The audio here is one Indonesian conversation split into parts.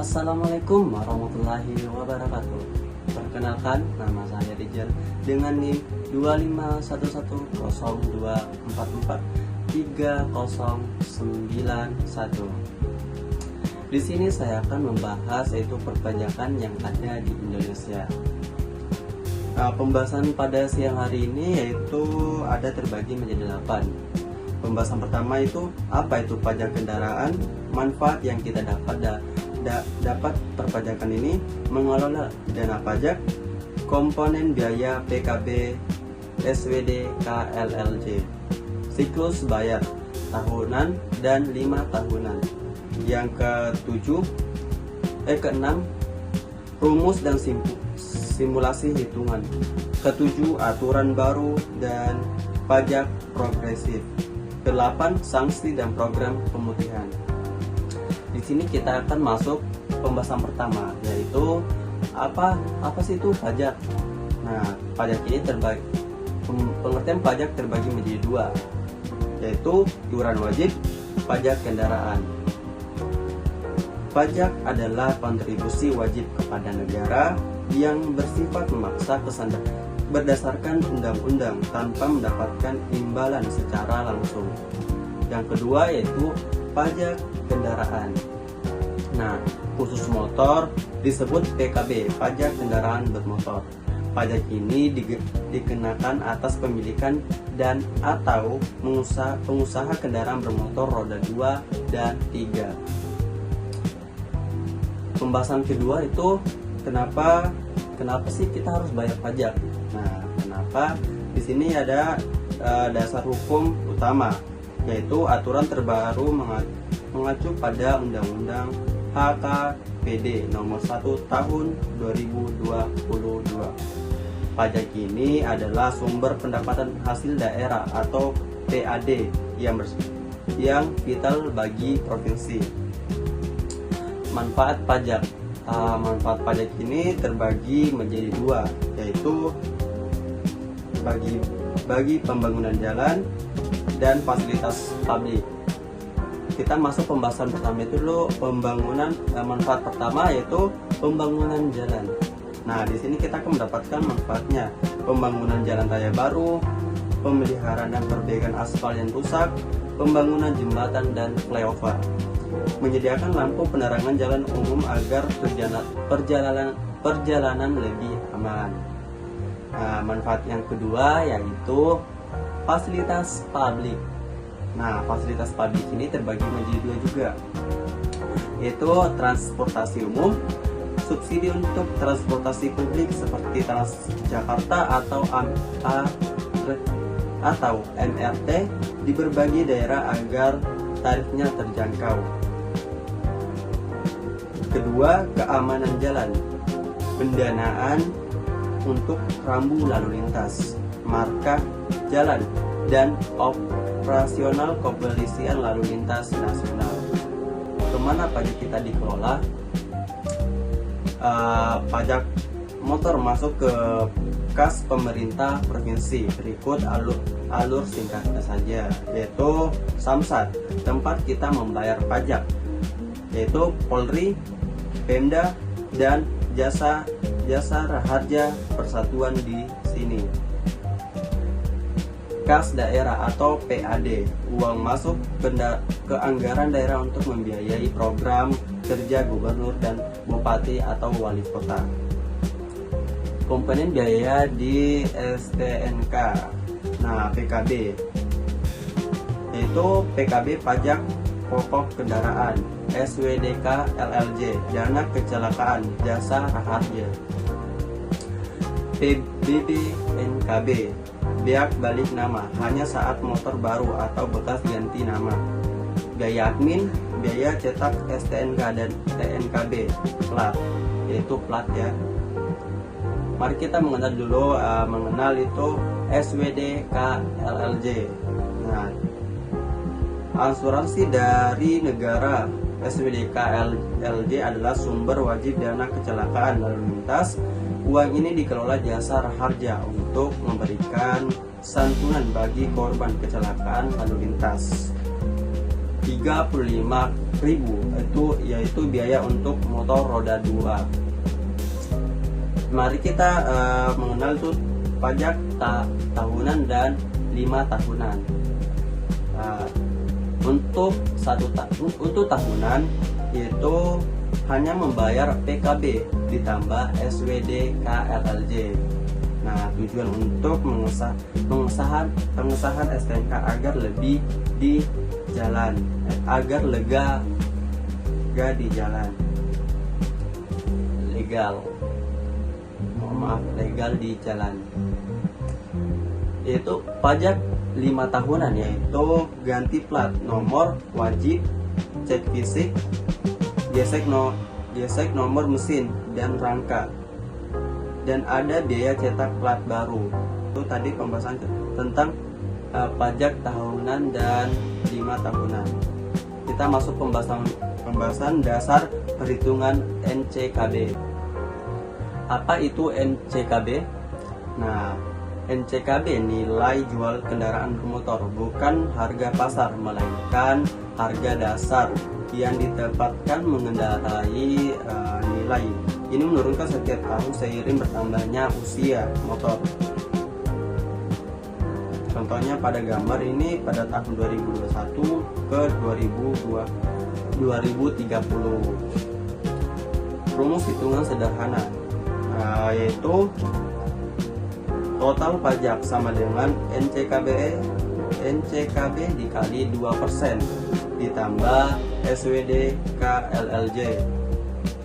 Assalamualaikum warahmatullahi wabarakatuh. Perkenalkan, nama saya Rijal dengan NIM 25112443091. Di sini saya akan membahas yaitu perpajakan yang ada di Indonesia. Pembahasan pada siang hari ini yaitu ada terbagi menjadi 8. Pembahasan pertama itu apa itu pajak kendaraan, manfaat yang kita dapat perpajakan ini, mengelola dana pajak, komponen biaya PKB, SWD, KLLJ, siklus bayar tahunan dan 5 tahunan. Yang keenam, rumus dan simulasi hitungan. Ketujuh, aturan baru dan pajak progresif. 8, sanksi dan program pemutihan. Di sini kita akan masuk pembahasan pertama, yaitu apa sih itu pajak. Nah, pajak ini pengertian pajak terbagi menjadi 2, yaitu iuran wajib, pajak kendaraan. Pajak adalah kontribusi wajib kepada negara yang bersifat memaksa berdasarkan undang-undang tanpa mendapatkan imbalan secara langsung. Yang kedua yaitu pajak kendaraan. Nah, khusus motor disebut PKB, pajak kendaraan bermotor. Pajak ini dikenakan atas pemilikan dan atau pengusaha kendaraan bermotor roda 2 dan 3. Pembahasan kedua itu kenapa sih kita harus bayar pajak? Nah, kenapa? Di sini ada dasar hukum utama, yaitu aturan terbaru mengacu pada Undang-Undang HKPD nomor 1 tahun 2022. Pajak ini adalah sumber pendapatan hasil daerah atau PAD yang vital bagi provinsi. Manfaat pajak. Manfaat pajak ini terbagi menjadi 2, yaitu bagi pembangunan jalan dan fasilitas publik. Kita masuk pembahasan pertama itu dulu, manfaat pertama yaitu pembangunan jalan. Nah, di sini kita akan mendapatkan manfaatnya: pembangunan jalan raya baru, pemeliharaan dan perbaikan aspal yang rusak, pembangunan jembatan dan flyover, menyediakan lampu penerangan jalan umum agar perjalanan lebih aman. Nah, manfaat yang kedua yaitu fasilitas publik. Nah, fasilitas publik ini terbagi menjadi 2 juga, yaitu transportasi umum, subsidi untuk transportasi publik seperti Transjakarta atau MRT di berbagai daerah agar tarifnya terjangkau. Kedua, keamanan jalan, pendanaan untuk rambu lalu lintas, markah jalan, dan operasional kepolisian lalu lintas nasional. Kemana pajak kita dikelola? Pajak motor masuk ke kas pemerintah provinsi. Berikut alur singkatnya saja, yaitu Samsat, tempat kita membayar pajak, yaitu Polri, Pemda, dan jasa raharja persatuan di sini. Kas daerah atau PAD, uang masuk ke anggaran daerah untuk membiayai program kerja gubernur dan bupati atau wali kota. Komponen biaya di STNK. Nah, PKB yaitu PKB pajak pokok kendaraan, SWDK LLJ dana kecelakaan, jasa raharja. BPNKB biak balik nama hanya saat motor baru atau bekas ganti nama. Biaya admin, biaya cetak STNK dan TNKB, plat, yaitu plat ya. Mari kita mengenal itu SWD KLLJ. Nah, asuransi dari negara. SWD KLLJ adalah sumber wajib dana kecelakaan lalu lintas. Uang ini dikelola jasa raharja untuk memberikan santunan bagi korban kecelakaan lalu lintas. 3. 35.000, yaitu biaya untuk motor roda 2. Mari kita mengenal tuh pajak tahunan dan 5 tahunan. Untuk tahunan yaitu hanya membayar PKB ditambah SWD KLLJ. Nah, tujuan untuk pengesahan STNK agar lebih di jalan, agar lega di jalan, legal di jalan. Yaitu pajak 5 tahunan, yaitu ganti plat nomor wajib, cek fisik, gesek nomor mesin dan rangka, dan ada biaya cetak plat baru. Itu tadi pembahasan tentang pajak tahunan dan 5 tahunan. Kita masuk pembahasan dasar perhitungan NCKB. Apa itu NCKB? Nah, NCKB nilai jual kendaraan bermotor, bukan harga pasar, melainkan harga dasar yang ditetapkan mengendarai nilai. Ini menurunkan setiap tahun seiring bertambahnya usia motor. Contohnya pada gambar ini pada tahun 2021 ke 2030. Rumus hitungan sederhana, yaitu total pajak sama dengan NCKB dikali 2% ditambah SWD KLLJ.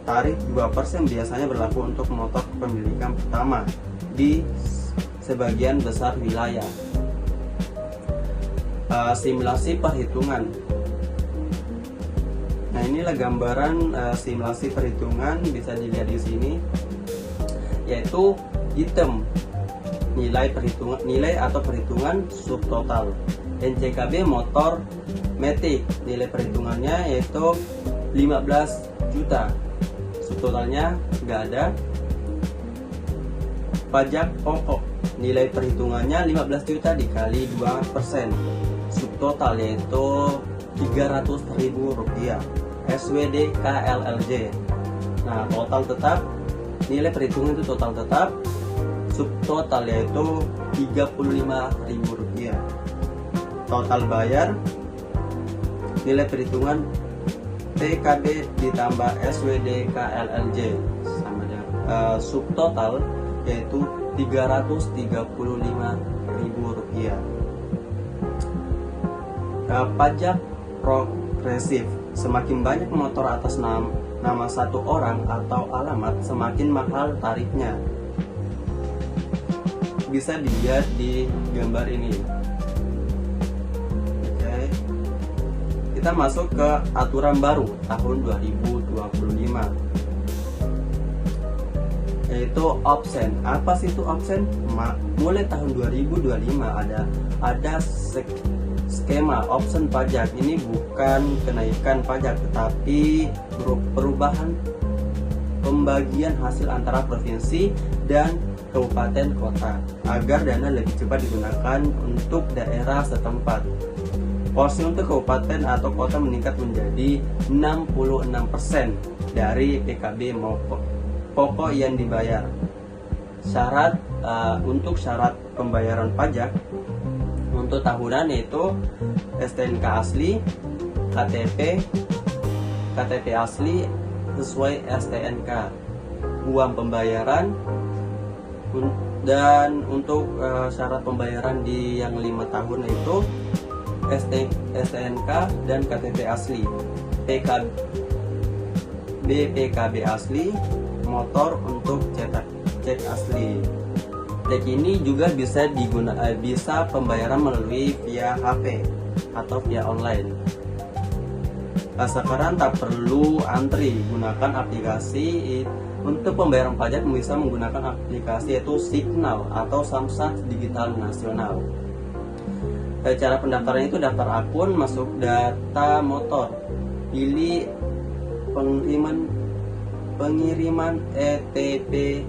Tarif 2% biasanya berlaku untuk motor kepemilikan pertama di sebagian besar wilayah. Simulasi perhitungan. Nah, inilah gambaran simulasi perhitungan, bisa dilihat di sini, yaitu item nilai atau perhitungan subtotal. NCKB motor Matic, nilai perhitungannya yaitu 15 juta, subtotalnya nggak ada. Pajak pokok, nilai perhitungannya 15 juta dikali 2%, subtotal yaitu 300.000 rupiah. SWD KLLJ, nah total tetap, nilai perhitungan itu total tetap, subtotal yaitu 35.000 rupiah. Total bayar, nilai perhitungan PKB ditambah SWD KLLJ sama dengan subtotal yaitu 335.000 rupiah. Pajak progresif, semakin banyak motor atas nama satu orang atau alamat, semakin mahal tarifnya. Bisa dilihat di gambar ini. Oke. Kita masuk ke aturan baru tahun 2025, yaitu opsen. Apa sih itu opsen? Mulai tahun 2025 ada skema opsen pajak. Ini bukan kenaikan pajak, tetapi perubahan pembagian hasil antara provinsi dan kabupaten kota agar dana lebih cepat digunakan untuk daerah setempat. Porsi untuk kabupaten atau kota meningkat menjadi 66% dari PKB pokok yang dibayar. Untuk syarat pembayaran pajak untuk tahunan yaitu STNK asli, KTP asli sesuai STNK, uang pembayaran, dan untuk syarat pembayaran di yang 5 tahun itu STNK dan KTP asli, BPKB asli, motor untuk cek asli. Cek ini juga bisa pembayaran melalui via HP atau via online. Sekarang tak perlu antri, gunakan aplikasi. Untuk pembayaran pajak bisa menggunakan aplikasi yaitu Signal atau Samsat Digital Nasional. Cara pendaftaran itu daftar akun, masuk data motor, pilih pengiriman ETP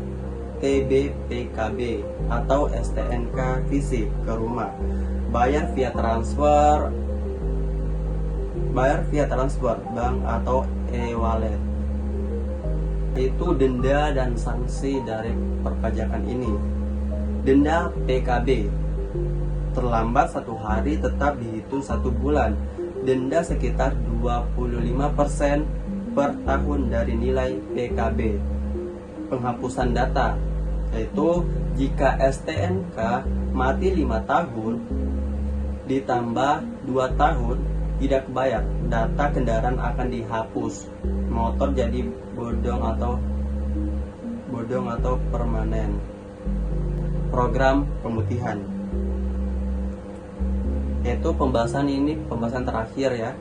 TBPKB atau STNK fisik ke rumah, bayar via transfer bayar via transfer bank atau e-wallet. Itu denda dan sanksi dari perpajakan ini. Denda PKB, terlambat 1 hari tetap dihitung 1 bulan. Denda sekitar 25% per tahun dari nilai PKB. Penghapusan data, yaitu jika STNK mati 5 tahun ditambah 2 tahun tidak bayar, data kendaraan akan dihapus, motor jadi bodong atau permanen. Program pemutihan, yaitu pembahasan terakhir ya.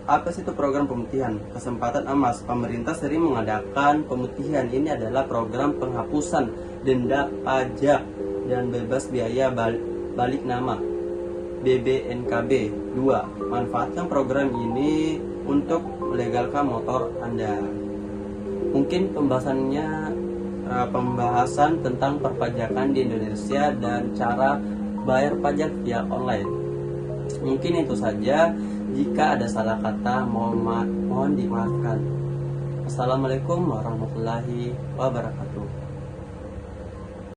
Apa sih itu program pemutihan? Kesempatan emas, pemerintah sering mengadakan pemutihan. Ini adalah program penghapusan denda pajak dan bebas biaya balik nama BBNKB. 2. Manfaatkan program ini untuk melegalkan motor Anda. Mungkin pembahasan tentang perpajakan di Indonesia dan cara bayar pajak via online. Mungkin itu saja. Jika ada salah kata, mohon dimaafkan. Assalamualaikum warahmatullahi wabarakatuh.